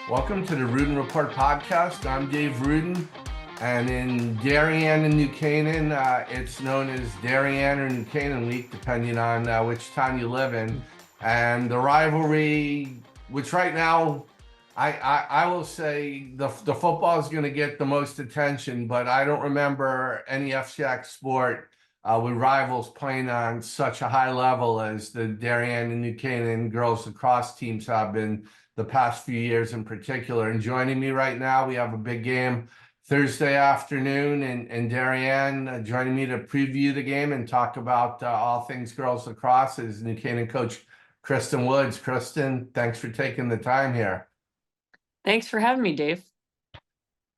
Welcome to the Ruden Report podcast. I'm Dave Ruden, and in Darien and New Canaan, it's known as Darien or New Canaan Week, depending on which town you live in. And the rivalry, which right now, I will say the football is going to get the most attention, but I don't remember any FCX sport with rivals playing on such a high level as the Darien and New Canaan girls lacrosse teams have been the past few years in particular. And joining me right now, we have a big game Thursday afternoon in Darien. Joining me to preview the game and talk about all things girls lacrosse is New Canaan coach Kristin Woods. Kristin, thanks for taking the time here. Thanks for having me, Dave.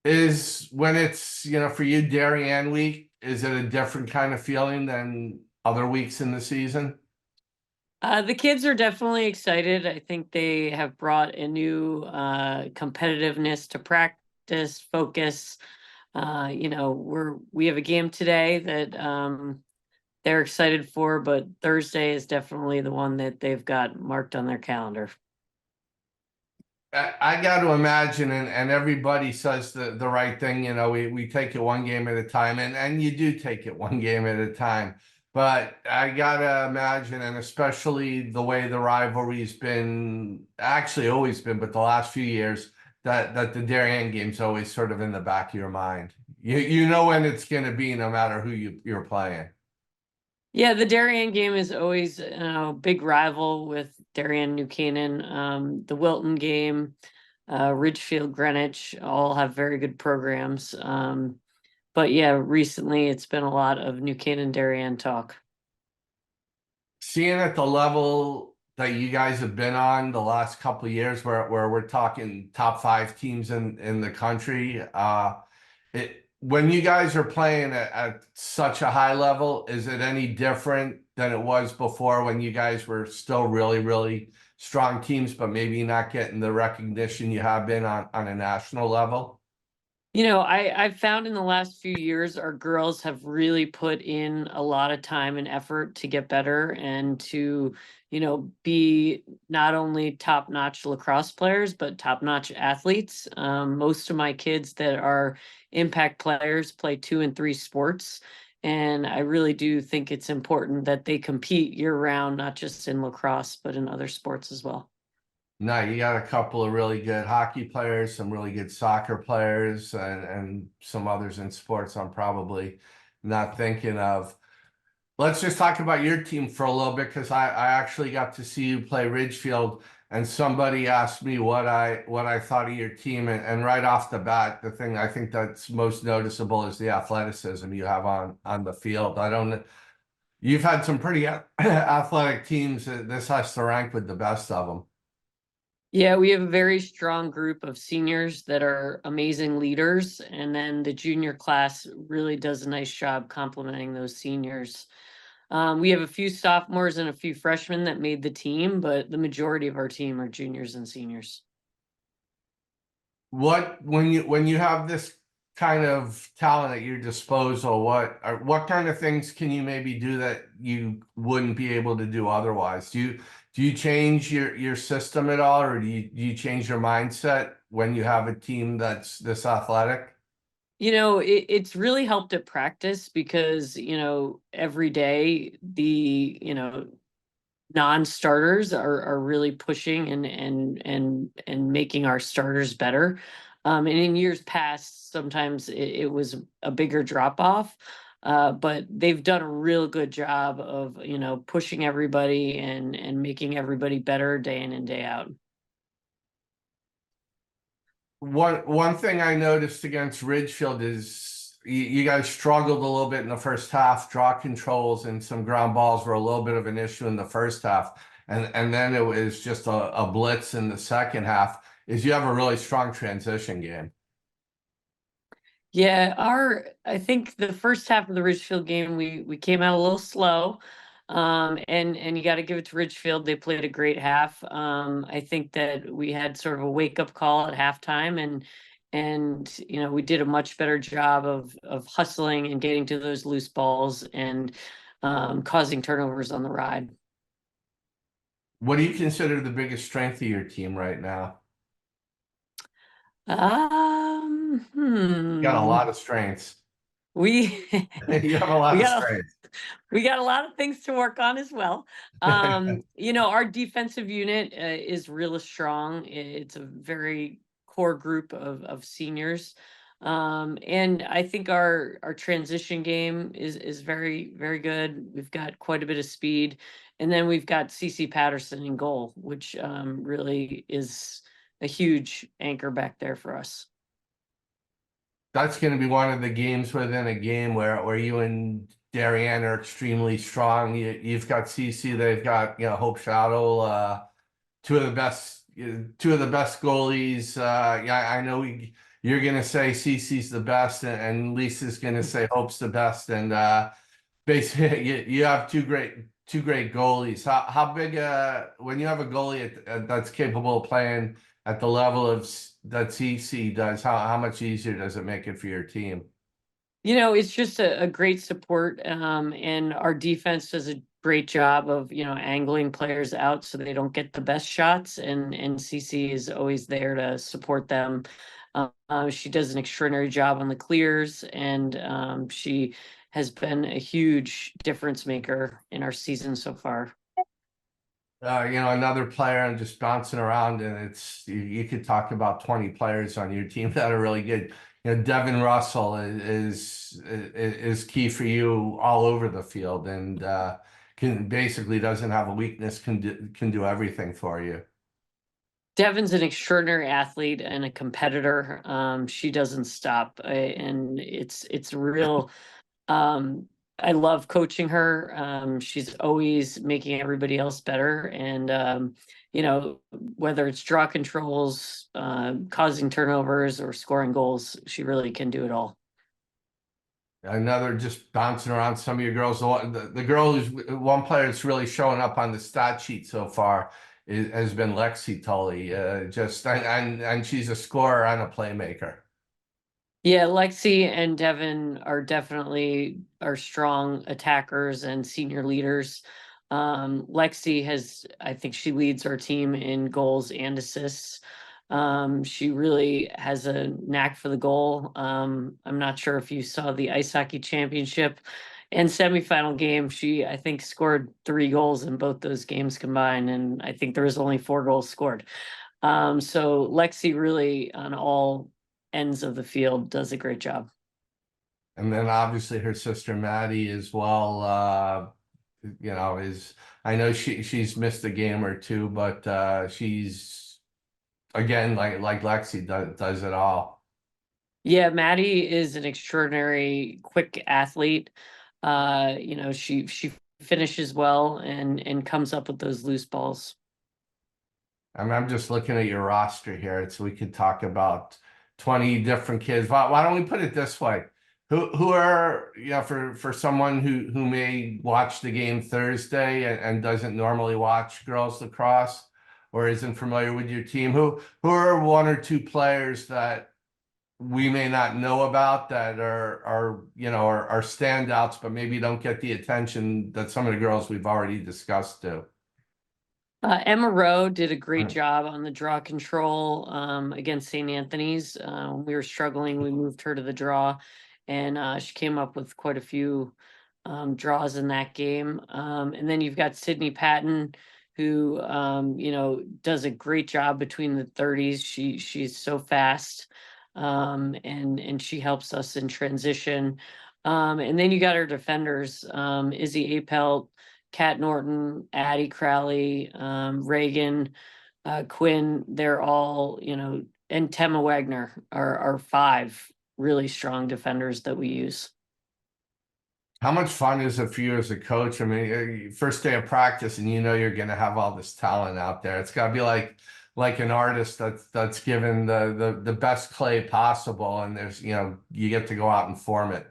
Is when it's, for you, Darien week, is it a different kind of feeling than other weeks in the season? The kids are definitely excited. I think they have brought a new competitiveness to practice, focus. We have a game today that they're excited for, but Thursday is definitely the one that they've got marked on their calendar. I got to imagine, and everybody says the right thing, we take it one game at a time, and you do take it one game at a time. But I got to imagine, and especially the way the rivalry's been, actually always been, but the last few years, that the Darien game's always sort of in the back of your mind. You know when it's going to be, no matter who you're playing. Yeah, the Darien game is always a big rival with Darien, New Canaan. The Wilton game, Ridgefield, Greenwich, all have very good programs. But yeah, recently it's been a lot of New Canaan, Darien talk. Seeing at the level that you guys have been on the last couple of years, where we're talking top 5 teams in the country, when you guys are playing at such a high level, is it any different than it was before when you guys were still really, really strong teams, but maybe not getting the recognition you have been on a national level? I've found in the last few years, our girls have really put in a lot of time and effort to get better and to, be not only top-notch lacrosse players, but top-notch athletes. Most of my kids that are impact players play 2 and 3 sports. And I really do think it's important that they compete year-round, not just in lacrosse, but in other sports as well. No, you got a couple of really good hockey players, some really good soccer players, and some others in sports I'm probably not thinking of. Let's just talk about your team for a little bit, because I actually got to see you play Ridgefield, and somebody asked me what I thought of your team, and right off the bat, the thing I think that's most noticeable is the athleticism you have on the field. You've had some pretty athletic teams. This has to rank with the best of them. Yeah, we have a very strong group of seniors that are amazing leaders, and then the junior class really does a nice job complementing those seniors. We have a few sophomores and a few freshmen that made the team, but the majority of our team are juniors and seniors. When you have this kind of talent at your disposal, what kind of things can you maybe do that you wouldn't be able to do otherwise? Do you change your system at all, or do you change your mindset when you have a team that's this athletic? It's really helped at practice because, every day the, non-starters are really pushing and making our starters better. And in years past, sometimes it was a bigger drop off. But they've done a real good job of, pushing everybody and making everybody better day in and day out. One thing I noticed against Ridgefield is you guys struggled a little bit in the first half. Draw controls and some ground balls were a little bit of an issue in the first half. And then it was just a blitz in the second half. Is you have a really strong transition game. Yeah, I think the first half of the Ridgefield game, we came out a little slow. And you got to give it to Ridgefield. They played a great half. I think that we had sort of a wake up call at halftime, and we did a much better job of hustling and getting to those loose balls and causing turnovers on the ride. What do you consider the biggest strength of your team right now? Got a lot of strengths. We You have a lot we of got strengths. we got a lot of things to work on as well. Our defensive unit is really strong. It's a very core group of seniors. And I think our transition game is very, very good. We've got quite a bit of speed. And then we've got CC Patterson in goal, which really is a huge anchor back there for us. That's going to be one of the games within a game where you and Darien are extremely strong. You've got CC, they've got Hope Shadow, two of the best goalies. Yeah, I know you're going to say CC's the best, and Lisa's going to say Hope's the best, and basically you have two great goalies. How big when you have a goalie that's capable of playing at the level of that CC does, how much easier does it make it for your team? It's just a great support, and our defense does a great job of, angling players out so they don't get the best shots, and CC is always there to support them. She does an extraordinary job on the clears, and she has been a huge difference maker in our season so far. Another player and just bouncing around, and you could talk about 20 players on your team that are really good. Devin Russell is key for you all over the field, and can basically doesn't have a weakness, can do everything for you. Devin's an extraordinary athlete and a competitor. She doesn't stop, and it's real. I love coaching her. She's always making everybody else better. And, whether it's draw controls, causing turnovers, or scoring goals, she really can do it all. Another just bouncing around some of your girls. The girl one player that's really showing up on the stat sheet so far has been Lexi Tully. And she's a scorer and a playmaker. Yeah, Lexi and Devin are definitely our strong attackers and senior leaders. Lexi I think she leads our team in goals and assists. She really has a knack for the goal. I'm not sure if you saw the ice hockey championship and semifinal game. She, I think, scored 3 goals in both those games combined, and I think there was only 4 goals scored. So Lexi really, on all ends of the field, does a great job. And then obviously her sister Maddie as well, is I know she's missed a game or two, but she's again like Lexi does it all. Yeah, Maddie is an extraordinary quick athlete. She finishes well and comes up with those loose balls. I'm just looking at your roster here, so we could talk about 20 different kids. Why don't we put it this way? Who are for someone who may watch the game Thursday and doesn't normally watch girls lacrosse or isn't familiar with your team, who are 1 or 2 players that we may not know about that are standouts, but maybe don't get the attention that some of the girls we've already discussed do? Emma Rowe did a great Right. job on the draw control against St. Anthony's. When we were struggling, we moved her to the draw, and she came up with quite a few draws in that game. And then you've got Sydney Patton, who does a great job between the 30s. She's so fast, and she helps us in transition. And then you got our defenders, Izzy Apelt, Kat Norton, Addie Crowley, Reagan, Quinn. They're all, and Temma Wagner are 5 really strong defenders that we use. How much fun is it for you as a coach? I mean, first day of practice, and you're going to have all this talent out there. It's got to be like an artist that's given the best clay possible, and there's you get to go out and form it.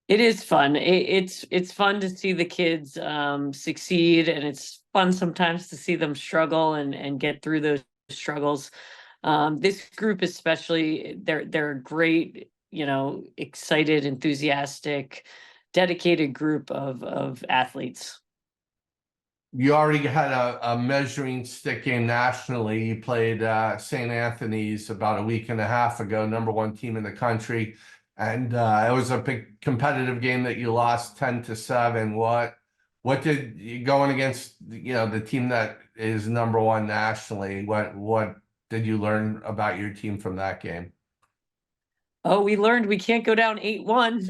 It is fun. It's fun to see the kids succeed, and it's fun sometimes to see them struggle and get through those struggles. This group especially, they're a great, excited, enthusiastic, dedicated group of athletes. you already had a measuring stick game nationally. You played St. Anthony's about a week and a half ago, #1 team in the country. And it was a big competitive game that you lost 10-7. What did you going against, the team that is #1 nationally? What did you learn about your team from that game? Oh, we learned we can't go down 8-1.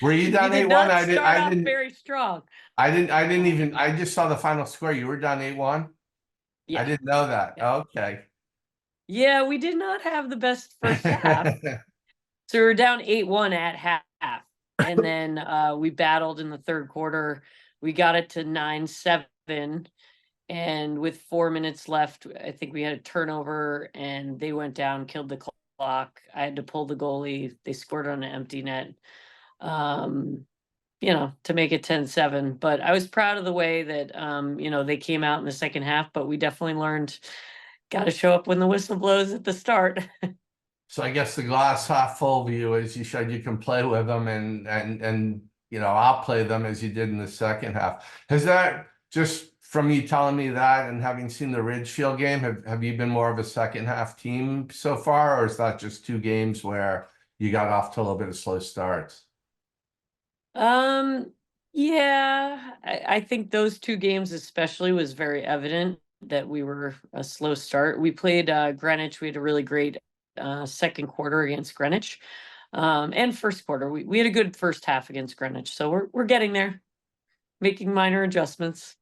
Were you We down did 8-1? not start off very strong. I just saw the final score. You were down 8-1? I Yeah. didn't know that. Yeah. Okay. Yeah, we did not have the best first half. So we were down 8-1 at half. And then we battled in the third quarter. We got it to 9-7. And with 4 minutes left, I think we had a turnover and they went down, killed the clock. I had to pull the goalie. They scored on an empty net. To make it 10-7. But I was proud of the way that they came out in the second half, but we definitely learned gotta show up when the whistle blows at the start. So I guess the glass half full view is you showed you can play with them and I'll play them as you did in the second half. Has that just from you telling me that and having seen the Ridgefield game, have you been more of a second half team so far, or is that just two games where you got off to a little bit of slow starts? Um, yeah, I think those two games especially was very evident that we were a slow start. We played Greenwich. We had a really great second quarter against Greenwich. And first quarter. We had a good first half against Greenwich. So we're getting there, making minor adjustments.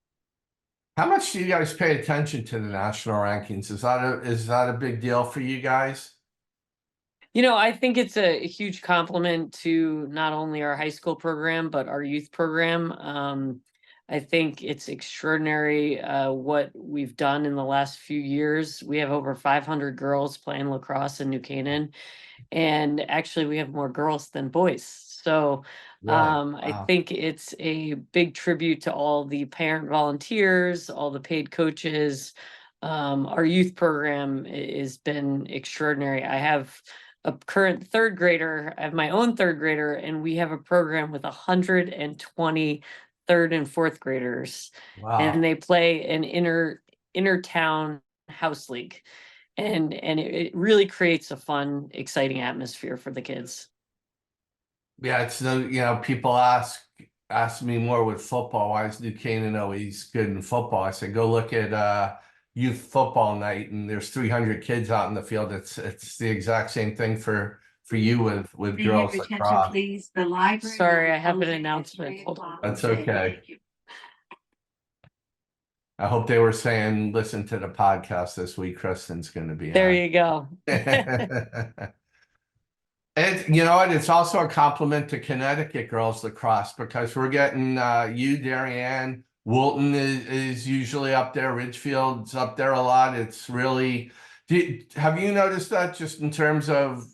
How much do you guys pay attention to the national rankings? Is that a big deal for you guys? I think it's a huge compliment to not only our high school program, but our youth program. I think it's extraordinary what we've done in the last few years. We have over 500 girls playing lacrosse in New Canaan, and actually we have more girls than boys. So Really? I Wow. think it's a big tribute to all the parent volunteers, all the paid coaches. Our youth program has been extraordinary. I have a current third grader. I have my own third grader, and we have a program with 120 third and fourth graders, and Wow. they play an inner town house league, and it really creates a fun, exciting atmosphere for the kids. Yeah, it's people ask me more with football, why is New Canaan always good in football? I said, go look at youth football night and there's 300 kids out in the field. It's the exact same thing for you with May I have girls your attention, lacrosse. please? The library. Sorry, will I have an close at announcement. 3 Hold on. o'clock That's today. okay. Thank you. I hope they were saying listen to the podcast this week. Kristin's going to be There on. you go. And you know what? It's also a compliment to Connecticut girls lacrosse because we're getting you, Darien, Woolton is usually up there, Ridgefield's up there a lot. It's really, have you noticed that just in terms of,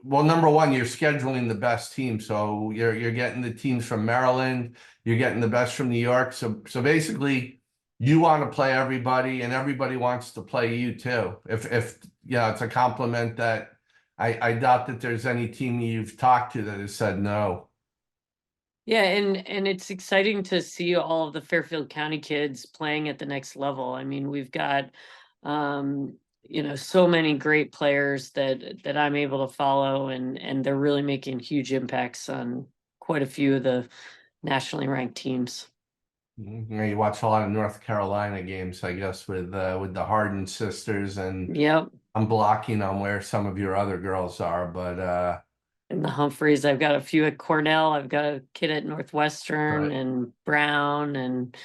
well, #1, you're scheduling the best team, so you're getting the teams from Maryland, you're getting the best from New York, so basically you want to play everybody and everybody wants to play you too. If it's a compliment that. I doubt that there's any team you've talked to that has said no. Yeah, and it's exciting to see all of the Fairfield County kids playing at the next level. I mean, we've got so many great players that I'm able to follow, and they're really making huge impacts on quite a few of the nationally ranked teams. You watch a lot of North Carolina games, I guess, with the Harden sisters, and Yep. I'm blocking on where some of your other girls are, but And the Humphreys, I've got a few at Cornell. I've got a kid at Northwestern right. and Brown, and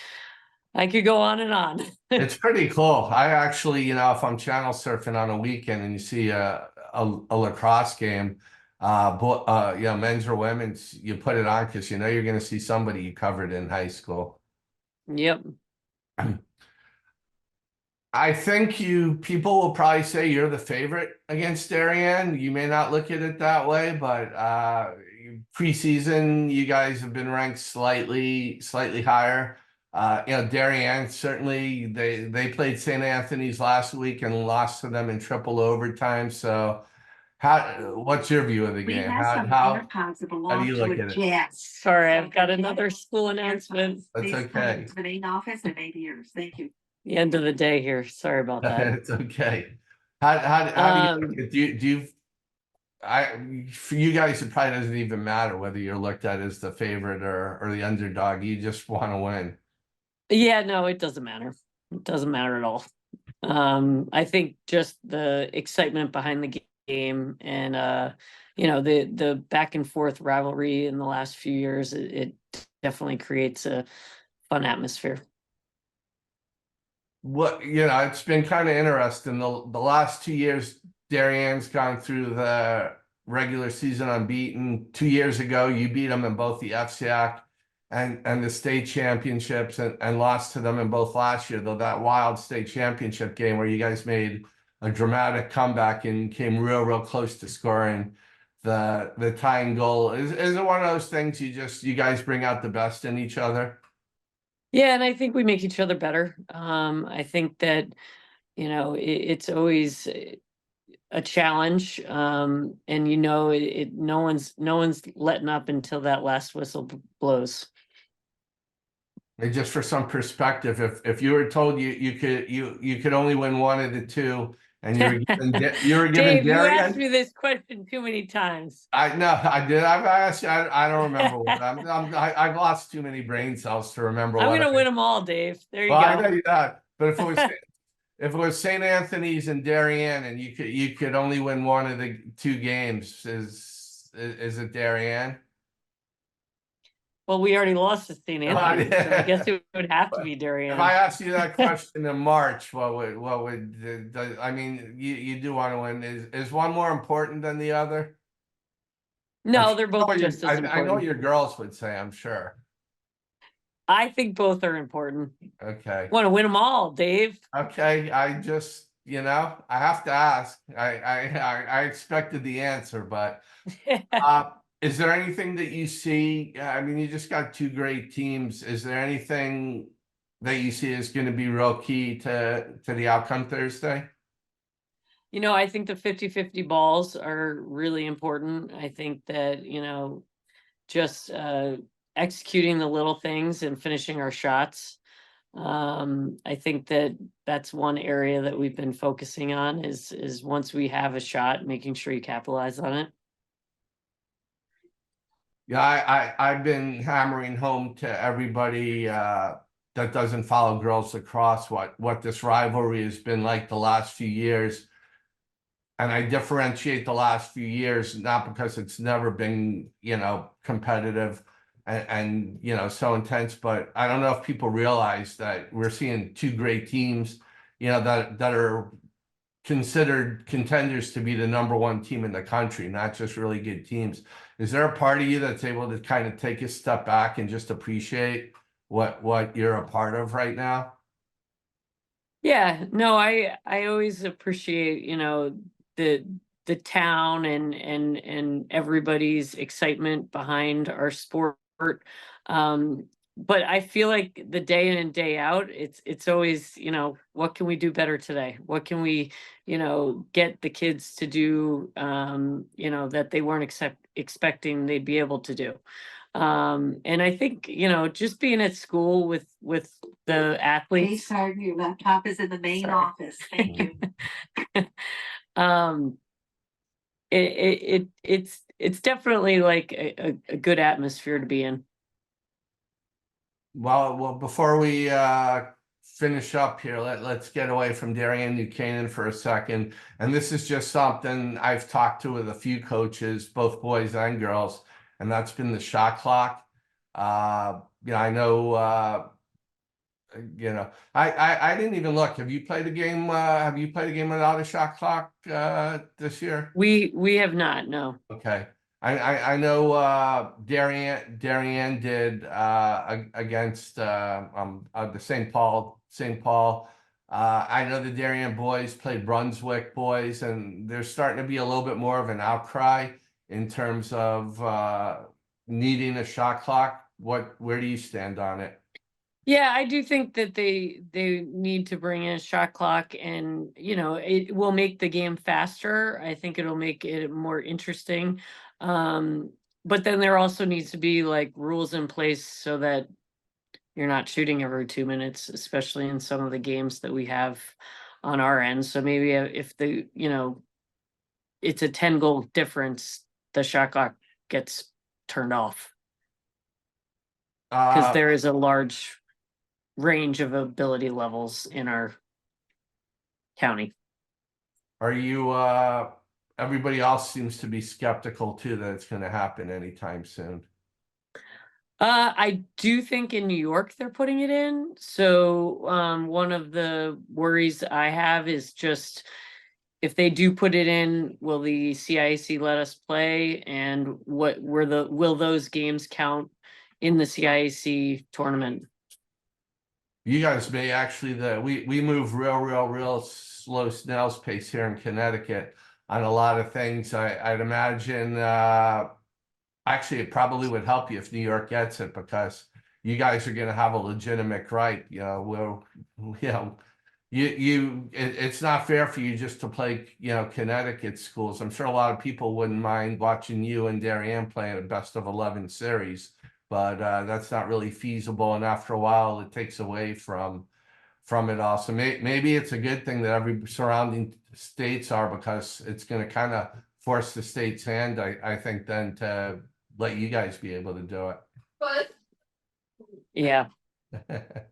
I could go on and on. It's pretty cool. I actually, if I'm channel surfing on a weekend and you see a lacrosse game, men's or women's, you put it on because you're going to see somebody you covered in high school. Yep. I think people will probably say you're the favorite against Darien. You may not look at it that way, but preseason you guys have been ranked slightly higher. Darien certainly they played St. Anthony's last week and lost to them in triple overtime. So What's your view of the We game? have some AirPods that how do belong you to look a at it? jet. Sorry, I've got another school announcement. That's Please come okay. to the main office at 8 years. Thank you. The end of the day here. Sorry about that. It's okay. How do you look at, do you for you guys, it probably doesn't even matter whether you're looked at as the favorite or the underdog. You just want to win. Yeah, no, it doesn't matter. It doesn't matter at all. I think just the excitement behind the game and the back and forth rivalry in the last few years, it definitely creates a fun atmosphere. It's been kind of interesting. The last 2 years, Darien's gone through the regular season unbeaten. 2 years ago, you beat them in both the FCAC and the state championships and lost to them in both last year, though that wild state championship game where you guys made a dramatic comeback and came real close to scoring the tying goal. Is it one of those things you guys bring out the best in each other? Yeah, and I think we make each other better. I think that, it's always a challenge. And no one's letting up until that last whistle blows. And just for some perspective, if you were told you could only win one of the two, and you were given Dave, you asked Darien. me this question too many times. I know I did. I've asked you. I don't remember what I've lost too many brain cells to remember. I'm gonna win them all, Dave. There you Well, go. I know you that. But if it was St. Anthony's and Darien, and you could only win one of the two games, is it Darien? Well, we already lost to St. Anthony, so I guess it would have to be Darien. If I asked you that question in March, what would I mean? You do want to win. Is one more important than the other? No, they're both just as important. I know your girls would say, I'm sure. I think both are important. Okay. Want to win them all, Dave. Okay. I just, I have to ask. I expected the answer, but is there anything that you see? I mean, you just got two great teams. Is there anything that you see is going to be real key to the outcome Thursday? I think the 50-50 balls are really important. I think that, just executing the little things and finishing our shots. I think that that's one area that we've been focusing on is once we have a shot, making sure you capitalize on it. Yeah, I've been hammering home to everybody that doesn't follow girls lacrosse what this rivalry has been like the last few years. And I differentiate the last few years, not because it's never been, competitive and so intense, but I don't know if people realize that we're seeing two great teams, that are considered contenders to be the #1 team in the country, not just really good teams. Is there a part of you that's able to kind of take a step back and just appreciate what you're a part of right now? Yeah, no, I always appreciate, the town and everybody's excitement behind our sport. But I feel like the day in and day out, it's always, what can we do better today? What can we, get the kids to do, that they weren't expecting they'd be able to do. And I think, just being at school with the Please, athletes. sorry, your laptop is in the main office. Thank you. It's definitely like a good atmosphere to be in. Well, before we finish up here, let's get away from Darien, New Canaan for a second. And this is just something I've talked to with a few coaches, both boys and girls, and that's been the shot clock. I know, I didn't even look. Have you played a game? Have you played a game without a shot clock this year? We have not, no. Okay. I know Darien did against the St. Paul. I know the Darien boys played Brunswick boys, and there's starting to be a little bit more of an outcry in terms of needing a shot clock. Where do you stand on it? Yeah, I do think that they need to bring in a shot clock, and it will make the game faster. I think it'll make it more interesting. But then there also needs to be like rules in place so that you're not shooting every 2 minutes, especially in some of the games that we have on our end. So maybe if it's a 10-goal difference, the shot clock gets turned off because there is a large range of ability levels in our county. Are you, everybody else seems to be skeptical too that it's going to happen anytime soon. I do think in New York they're putting it in. So one of the worries I have is just if they do put it in, will the CIAC let us play, and will those games count in the CIAC tournament? You guys may actually, we move real slow snail's pace here in Connecticut on a lot of things. I'd imagine, actually, it probably would help you if New York gets it, because you guys are going to have a legitimate right. It's not fair for you just to play, Connecticut schools. I'm sure a lot of people wouldn't mind watching you and Darien playing a best of 11 series, but that's not really feasible. And after a while, it takes away from it all. So maybe it's a good thing that every surrounding states are, because it's going to kind of force the state's hand, I think, then to let you guys be able to do But Yeah, it.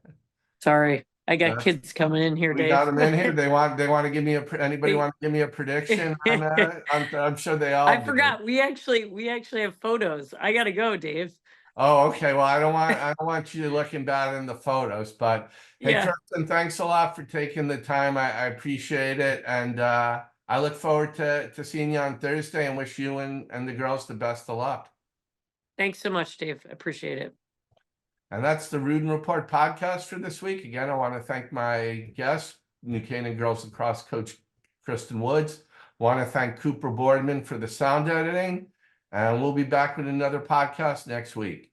sorry. I got That's- kids coming in here, We Dave. got them in here. They want to give me anybody They- want to give me a prediction on that? I'm sure they all I do. forgot. We actually have photos. I gotta go, Dave. Oh, okay. Well, I don't want you looking bad in the photos, but hey, Yeah. Kristin, thanks a lot for taking the time. I appreciate it. And I look forward to seeing you on Thursday, and wish you and the girls the best of luck. Thanks so much, Dave. I appreciate it. And that's the Ruden Report podcast for this week. Again, I want to thank my guest, New Canaan Girls Lacrosse coach Kristin Woods. Want to thank Cooper Boardman for the sound editing. And we'll be back with another podcast next week.